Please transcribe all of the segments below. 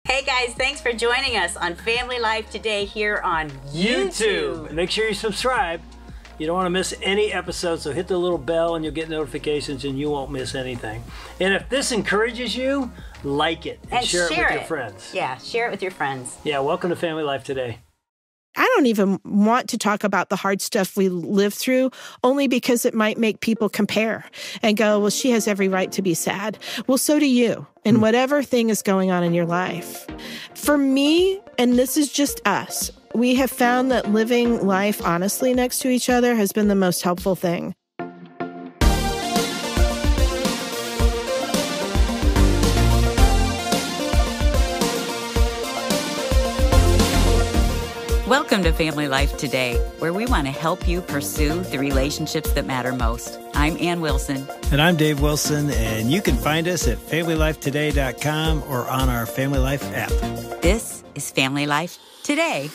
Hey guys, thanks for joining us on Family Life today here on YouTube. Make sure you subscribe. You don't want to miss any episodes, so hit the little bell and you'll get notifications and you won't miss anything. And if this encourages you, like it and share it with your friends. Yeah, share it with your friends. Yeah, welcome to Family Life today. I don't even want to talk about the hard stuff we live through, only because it might make people compare and go, well, she has every right to be sad. Well, so do you, in whatever thing is going on in your life. For me, and this is just us, we have found that living life honestly next to each other has been the most helpful thing. Welcome to Family Life Today, where we want to help you pursue the relationships that matter most. I'm Ann Wilson. And I'm Dave Wilson, and you can find us at FamilyLifeToday.com or on our Family Life app. This is Family Life Today.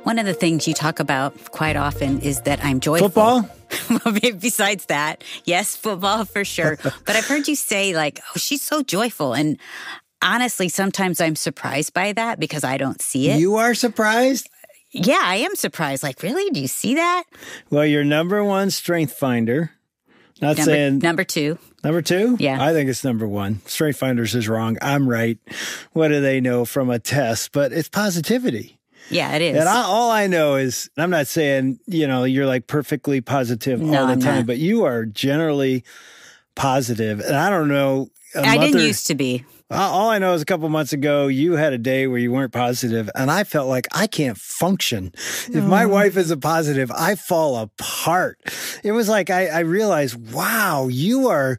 One of the things you talk about quite often is that I'm joyful. Football? Well, besides that, yes, football for sure. But I've heard you say like, oh, she's so joyful. And honestly, sometimes I'm surprised by that because I don't see it. You are surprised? Yeah, I am surprised. Like, really? Do you see that? Well, you're number one strength finder. Number two. Number two? Yeah. I think it's number one. Strength finders is wrong. I'm right. What do they know from a test? But it's positivity. Yeah, it is. And all I know is, I'm not saying, you're like perfectly positive all the time, but you are generally positive. And I don't know. I didn't used to be. All I know is a couple months ago, you had a day where you weren't positive, and I felt like I can't function. If my wife isn't positive, I fall apart. It was like I realized, wow, you are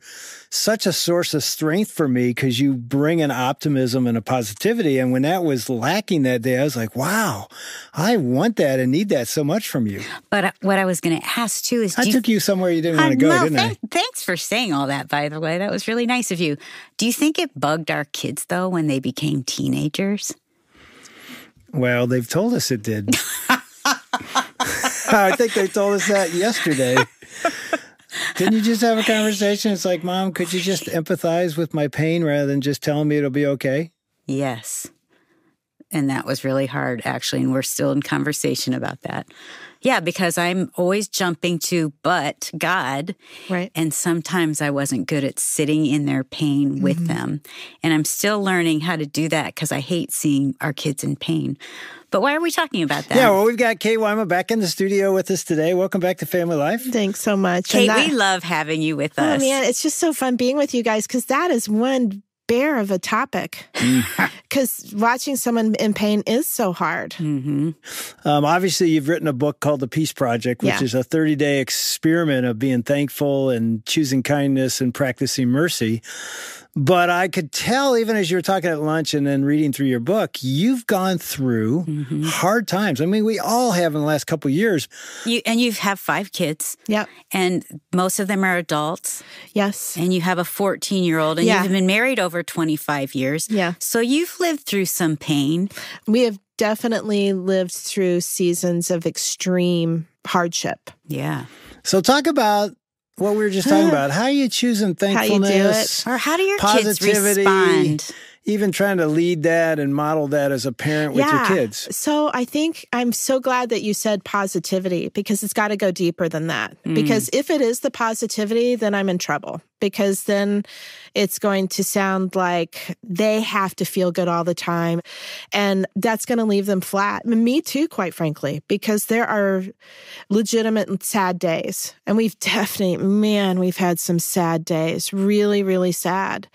such a source of strength for me because you bring an optimism and a positivity. And when that was lacking that day, I was like, wow, I want that and need that so much from you. But what I was going to ask too is... I took you somewhere you didn't want to go, didn't I? Thanks for saying all that, by the way. That was really nice of you. Do you think it bugged our kids, though, when they became teenagers? Well, they've told us it did. I think they told us that yesterday. Didn't you just have a conversation? It's like, Mom, could you just empathize with my pain rather than just telling me it'll be okay? Yes. And that was really hard, actually. And we're still in conversation about that. Yeah, because I'm always jumping to, but God. Right. And sometimes I wasn't good at sitting in their pain with them. And I'm still learning how to do that because I hate seeing our kids in pain. But why are we talking about that? Yeah, well, we've got Kay Wyma back in the studio with us today. Welcome back to Family Life. Thanks so much. Kate, we love having you with us. Oh, man, it's just so fun being with you guys because that is one bear of a topic. Because watching someone in pain is so hard. Obviously, you've written a book called The Peace Project, which is a 30-day experiment of being thankful and choosing kindness and practicing mercy. But I could tell, even as you were talking at lunch and then reading through your book, you've gone through hard times. I mean, we all have in the last couple of years. You have 5 kids. Yep. And most of them are adults. Yes. And you have a 14-year-old, and you've been married over 25 years. Yeah. So you've lived through some pain. We have definitely lived through seasons of extreme hardship. Yeah. So talk about what we were just talking about. How are you choosing thankfulness? How you do it. Or how do your positivity, kids respond? Even trying to lead that and model that as a parent with your kids. So I think I'm so glad that you said positivity because it's got to go deeper than that. Because if it is the positivity, then I'm in trouble. Because then it's going to sound like they have to feel good all the time. And that's going to leave them flat. Me too, quite frankly, because there are legitimate and sad days. And we've had some sad days. Really, really sad.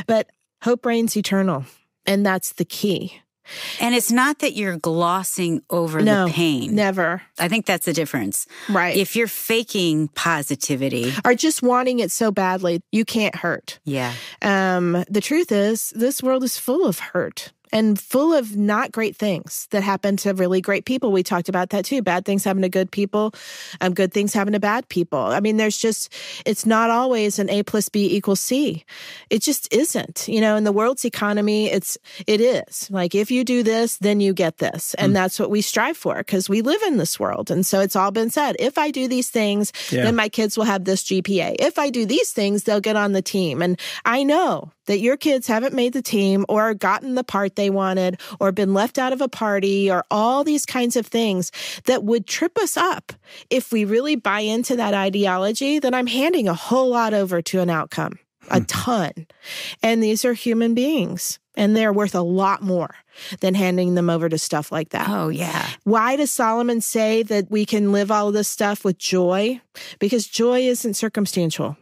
But hope reigns eternal. And that's the key. And it's not that you're glossing over the pain. Never. I think that's the difference. Right. If you're faking positivity. Or just wanting it so badly, you can't hurt. Yeah. The truth is, this world is full of hurt and full of not great things that happen to really great people. We talked about that too. Bad things happen to good people, good things happen to bad people. I mean, it's not always an A plus B equals C. It just isn't. In the world's economy, it is. Like, if you do this, then you get this. And that's what we strive for, because we live in this world. And so it's all been said. If I do these things, then my kids will have this GPA. If I do these things, they'll get on the team. And I know that your kids haven't made the team or gotten the part they wanted or been left out of a party or all these kinds of things that would trip us up. If we really buy into that ideology, then I'm handing a whole lot over to an outcome, a ton. And these are human beings, and they're worth a lot more than handing them over to stuff like that. Oh, yeah. Why does Solomon say that we can live all of this stuff with joy? Because joy isn't circumstantial.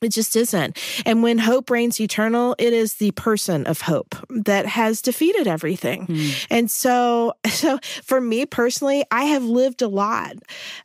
It just isn't. And when hope reigns eternal, it is the person of hope that has defeated everything. And so for me personally, I have lived a lot.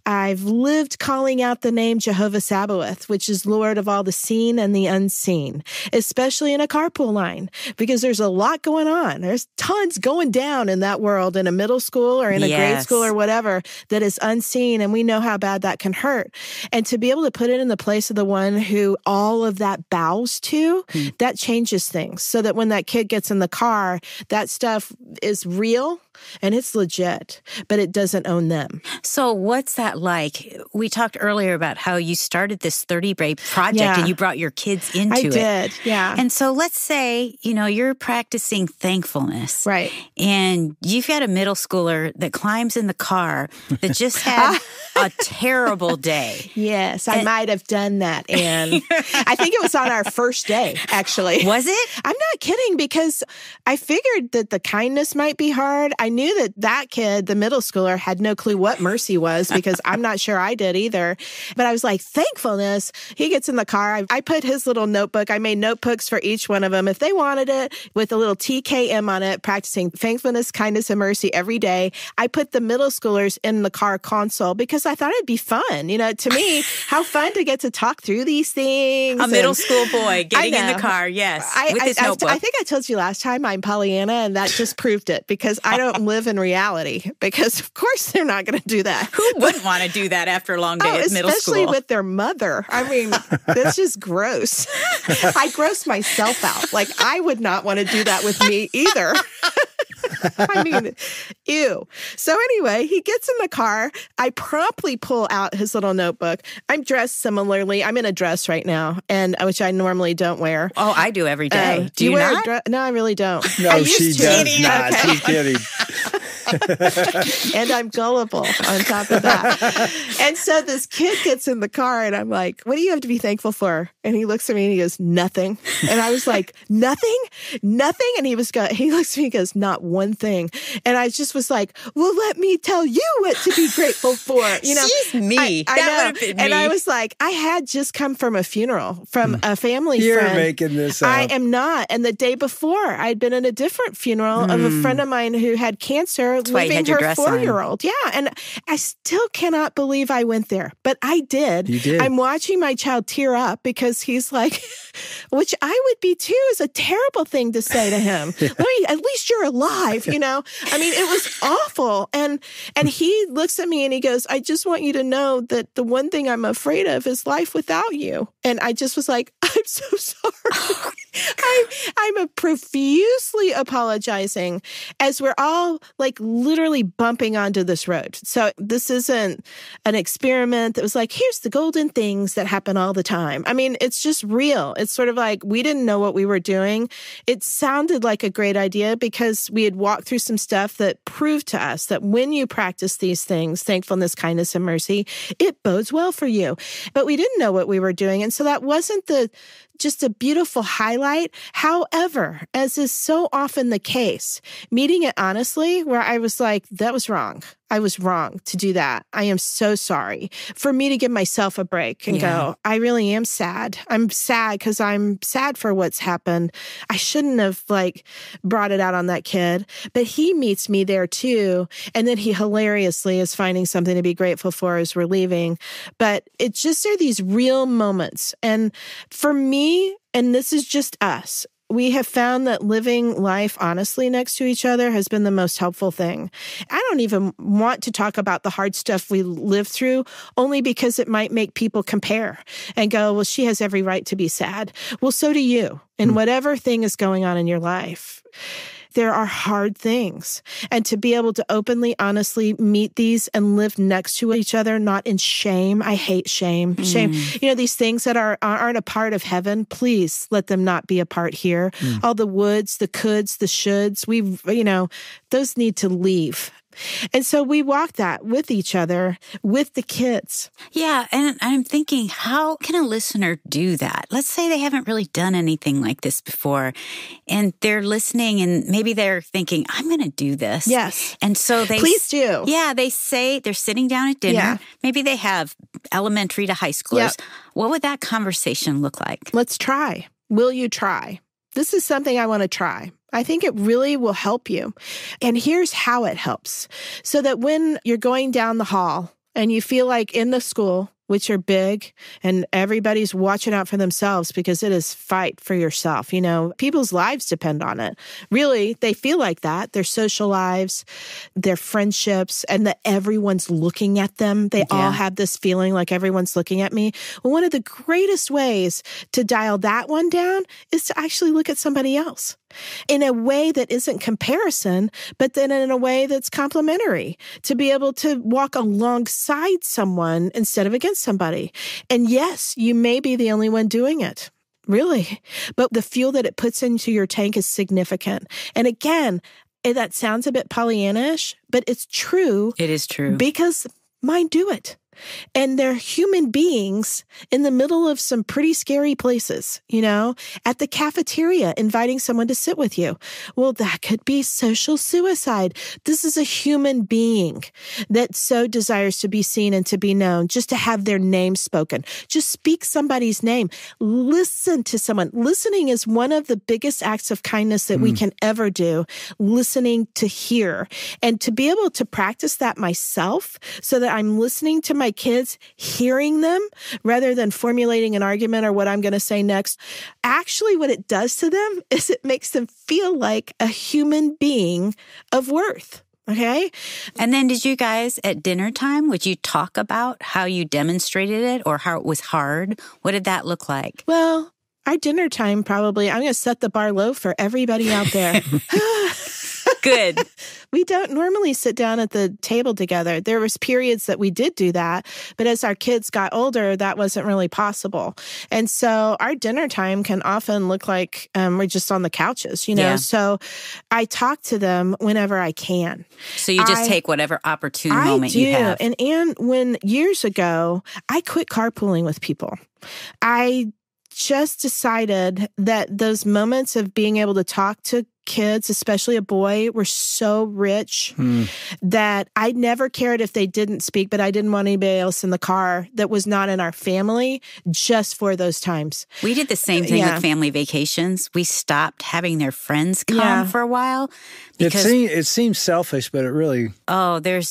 I've lived calling out the name Jehovah Sabaoth, which is Lord of all the seen and the unseen, especially in a carpool line, because there's a lot going on. There's tons going down in that world in a middle school or in a grade school or whatever that is unseen. And we know how bad that can hurt. And to be able to put it in the place of the one who all of that bows to, that changes things. So that when that kid gets in the car, that stuff is real and it's legit, but it doesn't own them. So what's that like? We talked earlier about how you started this 30-day project and you brought your kids into it. I did, yeah. And so let's say, you're practicing thankfulness. Right. And you've got a middle schooler that climbs in the car that just had a terrible day. Yes, I might have done that, Anne. I think it was on our first day, actually. Was it? I'm not kidding, because I figured that the kindness might be hard. I knew that kid, the middle schooler, had no clue what mercy was, because I'm not sure I did either. But I was like, thankfulness. He gets in the car. I put his little notebook. I made notebooks for each one of them if they wanted it, with a little TKM on it, practicing thankfulness, kindness, and mercy every day. I put the middle schoolers in the car console because I thought it'd be fun. To me, how fun to get to talk through these things. A middle school boy getting in the car, yes, with his notebook. I think I told you last time I'm Pollyanna, and that just proved it, because I don't live in reality, because of course they're not going to do that. Who wouldn't want to do that after a long day at middle school? Especially with their mother. I mean, that's just gross. I gross myself out. Like, I would not want to do that with me either. I mean, ew. So anyway, he gets in the car. I promptly pull out his little notebook. I'm dressed similarly. I'm in a dress right now, and which I normally don't wear. Oh, I do every day. Do you wear a dress? No, I really don't. No, she does not. Okay. She's kidding. And I'm gullible on top of that. And so this kid gets in the car, and I'm like, what do you have to be thankful for? And he looks at me and he goes, nothing. And I was like, nothing? Nothing? And he looks at me and he goes, not one thing. And I just was like, well, let me tell you what to be grateful for. She's me. I that know. would have been me. And I was like, I had just come from a funeral from a family You're friend. You're making this up. I am not. And the day before, I'd been in a different funeral of a friend of mine who had cancer, leaving her 4-year-old. Yeah. And I still cannot believe I went there, but I did. You did. I'm watching my child tear up because he's like, which I would be too, is a terrible thing to say to him. At least you're alive, I mean, it was awful. And he looks at me and he goes, I just want you to know that the one thing I'm afraid of is life without you. And I just was like, I'm so sorry. I'm profusely apologizing as we're all like literally bumping onto this road. So this isn't an experiment that was like, here's the golden things that happen all the time. I mean, it's just real. It's sort of like we didn't know what we were doing. It sounded like a great idea because we had walked through some stuff that proved to us that when you practice these things, thankfulness, kindness, and mercy, it bodes well for you. But we didn't know what we were doing. And so that wasn't just a beautiful highlight. However, as is so often the case, meeting it honestly, where I was like, that was wrong. I was wrong to do that. I am so sorry. For me to give myself a break and go, I really am sad. I'm sad because I'm sad for what's happened. I shouldn't have brought it out on that kid. But he meets me there too. And then he hilariously is finding something to be grateful for as we're leaving. But it just are these real moments. And for me, and this is just us, we have found that living life honestly next to each other has been the most helpful thing. I don't even want to talk about the hard stuff we live through, only because it might make people compare and go, well, she has every right to be sad. Well, so do you. And whatever thing is going on in your life, there are hard things. And to be able to openly, honestly meet these and live next to each other, not in shame. I hate shame. Shame. These things that aren't a part of heaven, please let them not be a part here. All the woulds, the coulds, the shoulds, those need to leave. And so we walk that with each other, with the kids. Yeah. And I'm thinking, how can a listener do that? Let's say they haven't really done anything like this before and they're listening and maybe they're thinking, I'm going to do this. Yes. And so please do. Yeah. They say they're sitting down at dinner. Yeah. Maybe they have elementary to high schoolers. Yep. What would that conversation look like? Let's try. Will you try? This is something I want to try. I think it really will help you. And here's how it helps. So that when you're going down the hall and you feel like in the school, which are big, and everybody's watching out for themselves because it is fight for yourself. People's lives depend on it. Really, they feel like that. Their social lives, their friendships, and that everyone's looking at them. They all have this feeling like everyone's looking at me. Well, one of the greatest ways to dial that one down is to actually look at somebody else in a way that isn't comparison, but then in a way that's complementary, to be able to walk alongside someone instead of against somebody. And yes, you may be the only one doing it, really, but the fuel that it puts into your tank is significant. And again, that sounds a bit Pollyannish, but it's true. It is true. Because mine do it. And they're human beings in the middle of some pretty scary places, at the cafeteria, inviting someone to sit with you. Well, that could be social suicide. This is a human being that so desires to be seen and to be known, just to have their name spoken. Just speak somebody's name. Listen to someone. Listening is one of the biggest acts of kindness that we can ever do. Listening to hear. And to be able to practice that myself so that I'm listening to my kids, hearing them rather than formulating an argument or what I'm going to say next. Actually, what it does to them is it makes them feel like a human being of worth. Okay. And then did you guys at dinner time, would you talk about how you demonstrated it or how it was hard? What did that look like? Well, our dinner time probably, I'm going to set the bar low for everybody out there. Good. We don't normally sit down at the table together. There was periods that we did do that, but as our kids got older, that wasn't really possible. And so our dinner time can often look like we're just on the couches, Yeah. So I talk to them whenever I can. So you just take whatever opportune moment you have. And Anne, when years ago, I quit carpooling with people. I just decided that those moments of being able to talk to kids, especially a boy, were so rich that I never cared if they didn't speak, but I didn't want anybody else in the car that was not in our family just for those times. We did the same thing with family vacations. We stopped having their friends come for a while. Because it seems selfish, but it really...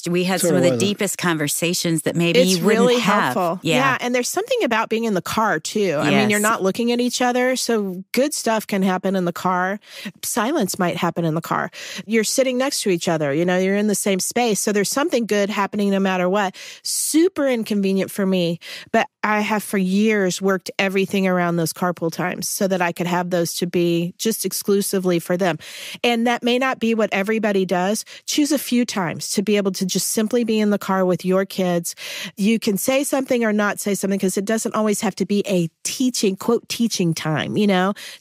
we had some of the deepest conversations that maybe you wouldn't really have. Helpful. Yeah, and there's something about being in the car, too. Yes. I mean, you're not looking at each other, so good stuff can happen in the car. Silence might happen in the car. You're sitting next to each other. You're in the same space, so there's something good happening no matter what. Super inconvenient for me, but I have for years worked everything around those carpool times so that I could have those to be just exclusively for them. And that may not be what everybody does. Choose a few times to be able to just simply be in the car with your kids. You can say something or not say something because it doesn't always have to be a teaching, quote, teaching time,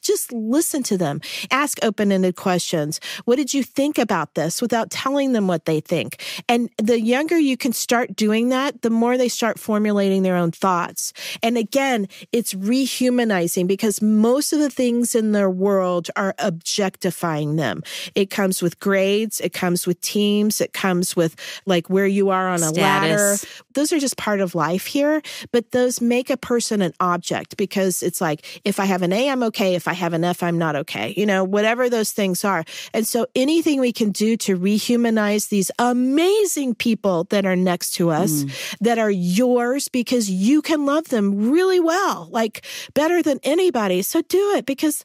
Just listen to them. Ask open-ended questions. What did you think about this without telling them what they think? And the younger you can start doing that, the more they start formulating their own thoughts. And again, it's rehumanizing because most of the things in their world are objectifying them. It comes with grades. It comes with teams. It comes with like where you are on a ladder. Those are just part of life here, but those make a person an object because it's like, if I have an A, I'm okay. If I have an F, I'm not okay. Whatever those things are. And so anything we can do to rehumanize these amazing people that are next to us, that are yours because you can can love them really well, like better than anybody. So do it, because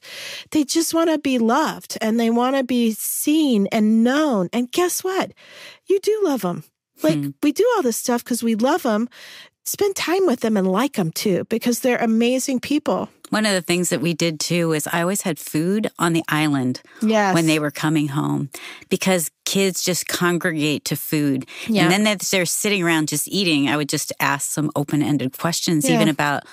they just want to be loved and they want to be seen and known. And guess what? You do love them. Like we do all this stuff because we love them. Spend time with them and like them too, because they're amazing people. One of the things that we did too is I always had food on the island when they were coming home, because kids just congregate to food. Yeah. And then as they're sitting around just eating, I would just ask some open-ended questions, even about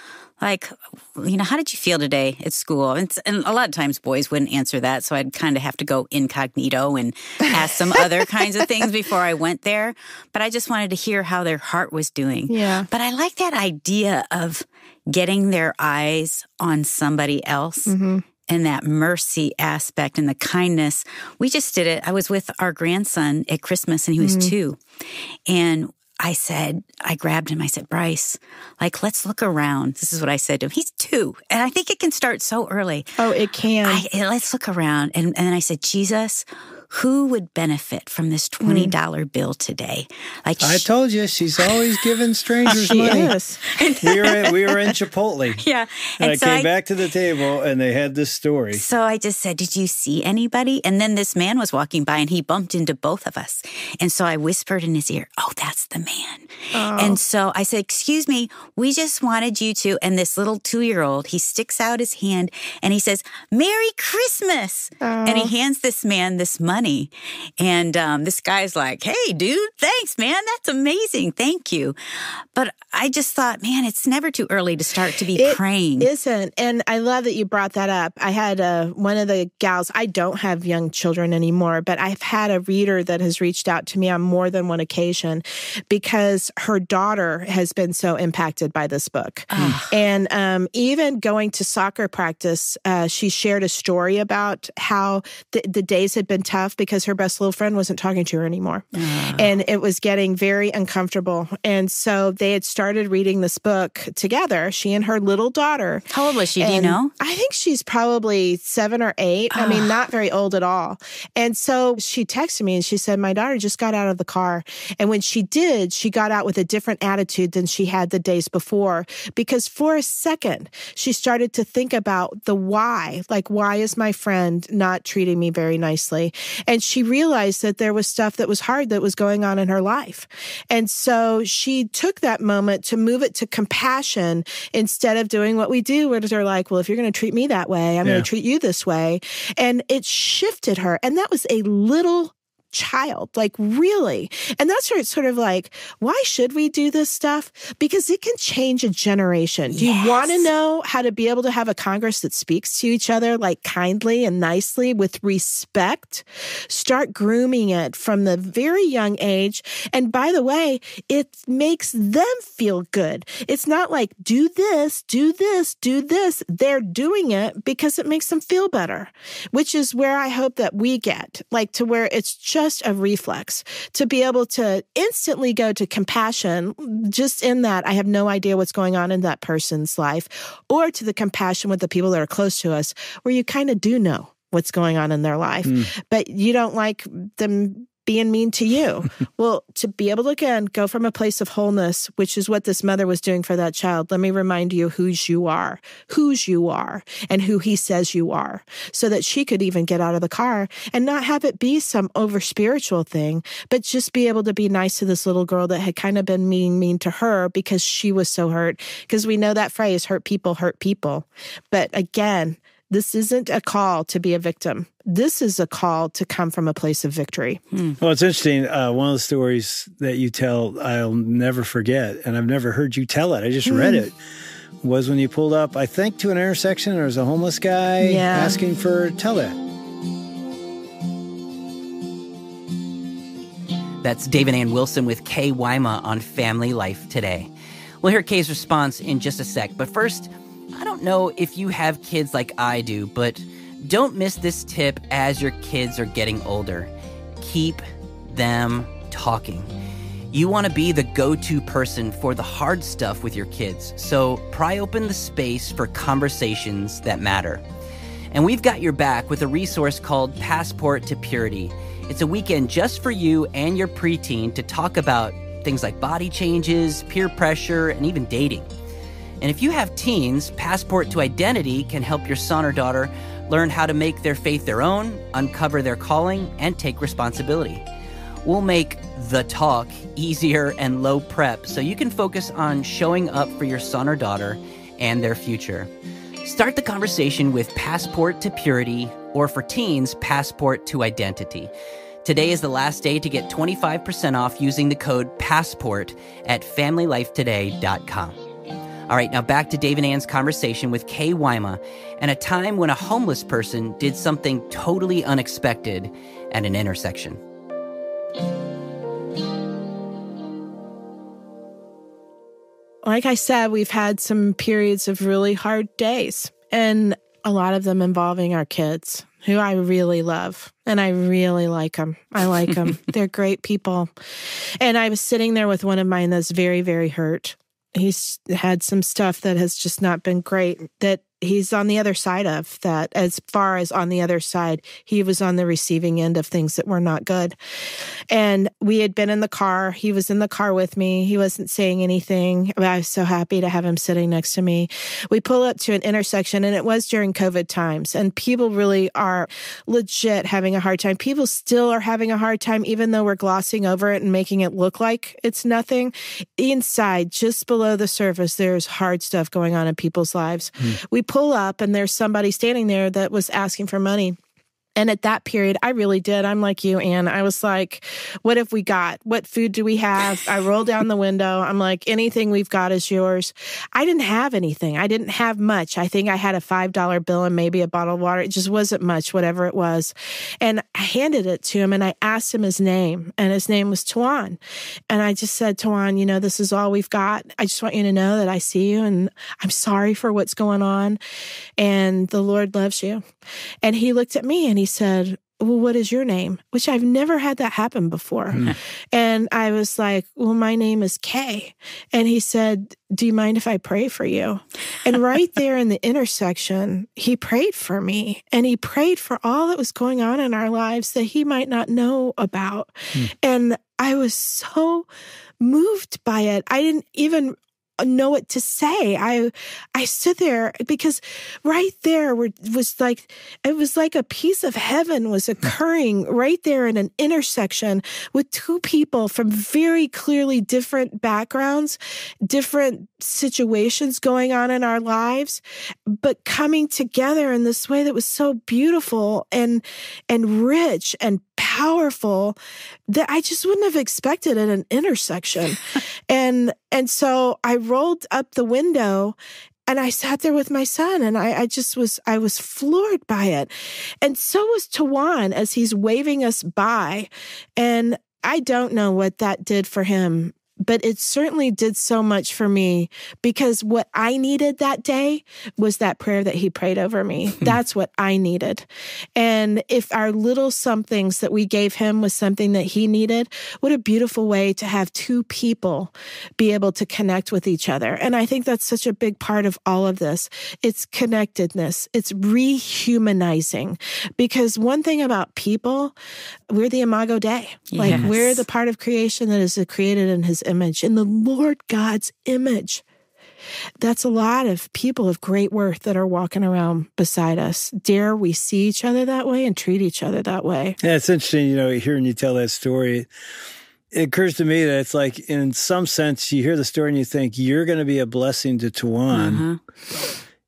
like, how did you feel today at school? And a lot of times boys wouldn't answer that, so I'd kind of have to go incognito and ask some other kinds of things before I went there. But I just wanted to hear how their heart was doing. Yeah. But I like that idea of getting their eyes on somebody else. And that mercy aspect and the kindness. We just did it. I was with our grandson at Christmas and he was 2. And I grabbed him. I said, Bryce, let's look around. This is what I said to him. He's 2. And I think it can start so early. Oh, it can. Let's look around. And then I said, Jesus, who would benefit from this $20 bill today? I told you, she's always giving strangers money. Is. We were in Chipotle. Yeah. And I came back to the table and they had this story. So I just said, did you see anybody? And then this man was walking by and he bumped into both of us. And so I whispered in his ear, oh, that's the man. Oh. And so I said, excuse me, we just wanted you to. And this little 2-year-old, he sticks out his hand and he says, Merry Christmas. Oh. And he hands this man this money. And this guy's like, hey, dude, thanks, man. That's amazing. Thank you. But I just thought, man, it's never too early to start to be praying. It isn't. And I love that you brought that up. I had one of the gals, I don't have young children anymore, but I've had a reader that has reached out to me on more than one occasion because her daughter has been so impacted by this book. And even going to soccer practice, she shared a story about how the days had been tough because her best little friend wasn't talking to her anymore. And it was getting very uncomfortable. And so they had started reading this book together, she and her little daughter. How old was she? Do you know? I think she's probably 7 or 8. I mean, not very old at all. And so she texted me and she said, my daughter just got out of the car. And when she did, she got out with a different attitude than she had the days before. Because for a second, she started to think about the why. Like, why is my friend not treating me very nicely? And she realized that there was stuff that was hard that was going on in her life. And so she took that moment to move it to compassion instead of doing what we do, where they're like, well, if you're going to treat me that way, I'm going to treat you this way. And it shifted her. And that was a little child, like really. And that's where it's sort of like, why should we do this stuff? Because it can change a generation. Do you want to know how to be able to have a Congress that speaks to each other like kindly and nicely with respect? Start grooming it from the very young age. And by the way, it makes them feel good. It's not like, do this, do this, do this. They're doing it because it makes them feel better, which is where I hope that we get, like to where it's just a reflex, to be able to instantly go to compassion, just in that I have no idea what's going on in that person's life, or to the compassion with the people that are close to us, where you kind of do know what's going on in their life, but you don't like them being mean to you. Well, to be able to, again, go from a place of wholeness, which is what this mother was doing for that child. Let me remind you whose you are, and who he says you are, so that she could even get out of the car and not have it be some over spiritual thing, but just be able to be nice to this little girl that had kind of been mean to her because she was so hurt. Because we know that phrase, hurt people hurt people. But again, this isn't a call to be a victim. This is a call to come from a place of victory. Well, it's interesting. One of the stories that you tell, I'll never forget, and I've never heard you tell it. I just read it, was when you pulled up, I think, to an intersection. There was a homeless guy asking for, tell that. That's David Ann Wilson with Kay Wyma on Family Life today. We'll hear Kay's response in just a sec. But first, I don't know if you have kids like I do, but don't miss this tip as your kids are getting older. Keep them talking. You want to be the go-to person for the hard stuff with your kids, so pry open the space for conversations that matter. And we've got your back with a resource called Passport to Purity. It's a weekend just for you and your preteen to talk about things like body changes, peer pressure, and even dating. And if you have teens, Passport to Identity can help your son or daughter learn how to make their faith their own, uncover their calling, and take responsibility. We'll make the talk easier and low prep so you can focus on showing up for your son or daughter and their future. Start the conversation with Passport to Purity, or for teens, Passport to Identity. Today is the last day to get 25% off using the code PASSPORT at FamilyLifeToday.com. All right, now back to Dave and Ann's conversation with Kay Wyma and a time when a homeless person did something totally unexpected at an intersection. Like I said, we've had some periods of really hard days, and a lot of them involving our kids, who I really love, and I really like them. I like them. They're great people. And I was sitting there with one of mine that's very, very hurt. He's had some stuff that has just not been great, that he's on the other side of that. As far as on the other side, he was on the receiving end of things that were not good. And we had been in the car. He was in the car with me. He wasn't saying anything. I was so happy to have him sitting next to me. We pull up to an intersection, and it was during COVID times. And people really are legit having a hard time. People still are having a hard time, even though we're glossing over it and making it look like it's nothing. Inside, just below the surface, there's hard stuff going on in people's lives. We pull up, and there's somebody standing there that was asking for money. And at that period, I really did. I'm like you, Ann. I was like, what have we got? What food do we have? I roll down the window. I'm like, anything we've got is yours. I didn't have anything. I didn't have much. I think I had a $5 bill and maybe a bottle of water. It just wasn't much, whatever it was. And I handed it to him, and I asked him his name, and his name was Tawan. And I just said, Tawan, you know, this is all we've got. I just want you to know that I see you, and I'm sorry for what's going on. And the Lord loves you. And he looked at me, and he said, well, what is your name? Which I've never had that happen before. And I was like, well, my name is Kay. And he said, do you mind if I pray for you? And right there in the intersection, he prayed for me. And he prayed for all that was going on in our lives that he might not know about. And I was so moved by it. I didn't even know what to say. I stood there because right there was like, it was like a piece of heaven was occurring right there in an intersection with two people from very clearly different backgrounds, different situations going on in our lives, but coming together in this way that was so beautiful and rich and powerful that I just wouldn't have expected at an intersection. And so I rolled up the window, and I sat there with my son, and I was floored by it. And so was Tawan as he's waving us by. And I don't know what that did for him, but it certainly did so much for me, because what I needed that day was that prayer that he prayed over me. That's what I needed. And if our little somethings that we gave him was something that he needed, what a beautiful way to have two people be able to connect with each other. And I think that's such a big part of all of this. It's connectedness. It's rehumanizing. Because one thing about people, we're the Imago Dei. Like, we're the part of creation that is created in his image, in the Lord God's image. That's a lot of people of great worth that are walking around beside us. Dare we see each other that way and treat each other that way? Yeah, it's interesting, you know, hearing you tell that story. It occurs to me that it's like, in some sense, you hear the story and you think you're going to be a blessing to Tawan.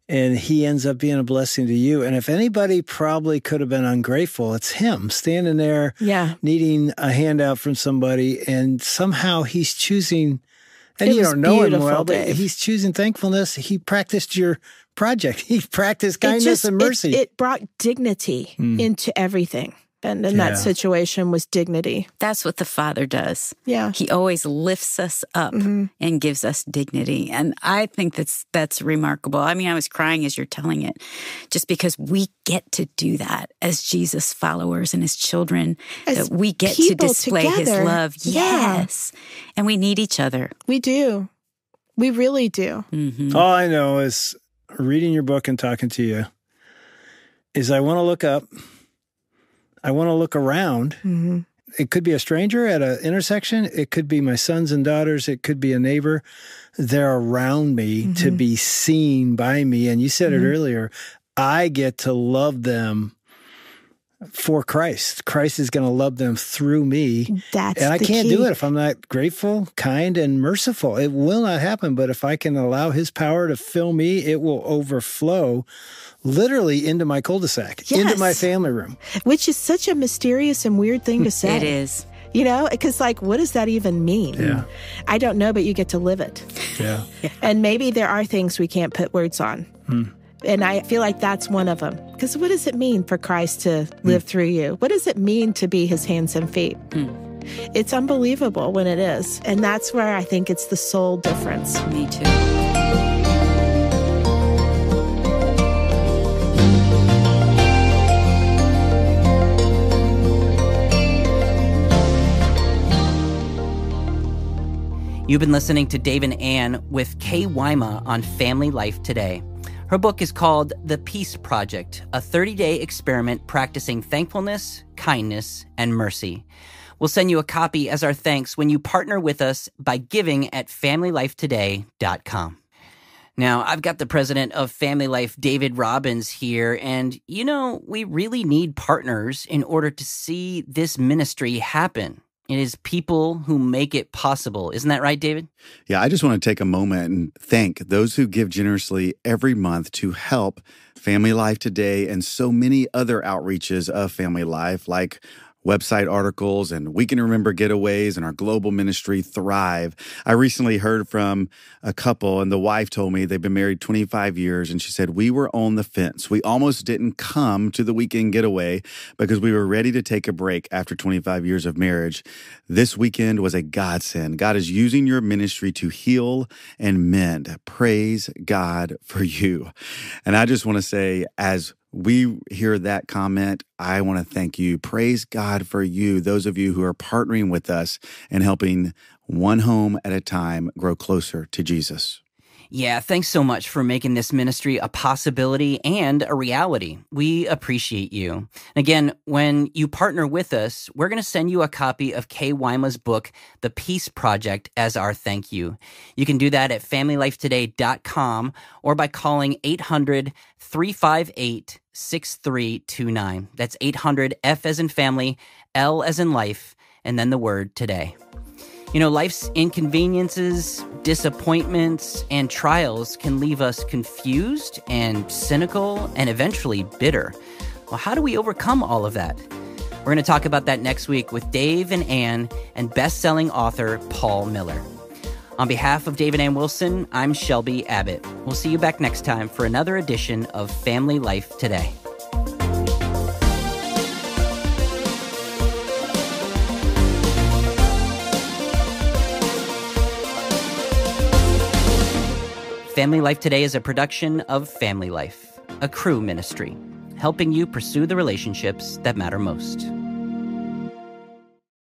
And he ends up being a blessing to you. And if anybody probably could have been ungrateful, it's him standing there needing a handout from somebody. And somehow he's choosing, and you don't know him well, but he's choosing thankfulness. He practiced your project. He practiced kindness and mercy. It brought dignity into everything. And in that situation was dignity. That's what the Father does. Yeah. He always lifts us up and gives us dignity. And I think that's remarkable. I mean, I was crying as you're telling it, just because we get to do that as Jesus followers and as children, that we get to display his love. Yes. And we need each other. We do. We really do. All I know is reading your book and talking to you is I want to look up. I want to look around, and It could be a stranger at an intersection. It could be my sons and daughters. It could be a neighbor. They're around me to be seen by me. And you said it earlier, I get to love them for Christ. Christ is going to love them through me. And I can't do it if I'm not grateful, kind, and merciful. It will not happen. But if I can allow his power to fill me, it will overflow literally into my cul-de-sac, into my family room. Which is such a mysterious and weird thing to say. It is. You know, because like, what does that even mean? Yeah. I don't know, but you get to live it. Yeah. And maybe there are things we can't put words on. And I feel like that's one of them. Because what does it mean for Christ to live through you? What does it mean to be his hands and feet? It's unbelievable when it is. And that's where I think it's the sole difference. Me too. You've been listening to Dave and Ann with Kay Wyma on Family Life Today. Her book is called The Peace Project, a 30-day experiment practicing thankfulness, kindness, and mercy. We'll send you a copy as our thanks when you partner with us by giving at FamilyLifeToday.com. Now, I've got the president of Family Life, David Robbins, here, and, we really need partners in order to see this ministry happen. It is people who make it possible. Isn't that right, David? Yeah, I just want to take a moment and thank those who give generously every month to help Family Life Today and so many other outreaches of Family Life, like website articles and We Can Remember Getaways and our global ministry Thrive. I recently heard from a couple, and the wife told me they've been married 25 years, and she said, we were on the fence. We almost didn't come to the weekend getaway because we were ready to take a break after 25 years of marriage. This weekend was a godsend. God is using your ministry to heal and mend. Praise God for you. And I just want to say, as we hear that comment, I want to thank you. Praise God for you, those of you who are partnering with us and helping one home at a time grow closer to Jesus. Yeah, thanks so much for making this ministry a possibility and a reality. We appreciate you. Again, when you partner with us, we're going to send you a copy of Kay Wyma's book, The Peace Project, as our thank you. You can do that at FamilyLifeToday.com or by calling 800-358-6329. That's 800, F as in family, L as in life, and then the word today. Life's inconveniences, disappointments, and trials can leave us confused and cynical and eventually bitter. Well, how do we overcome all of that? We're going to talk about that next week with Dave and Ann and best-selling author Paul Miller. On behalf of Dave and Ann Wilson, I'm Shelby Abbott. We'll see you back next time for another edition of Family Life Today. Family Life Today is a production of Family Life, a Crew ministry, helping you pursue the relationships that matter most.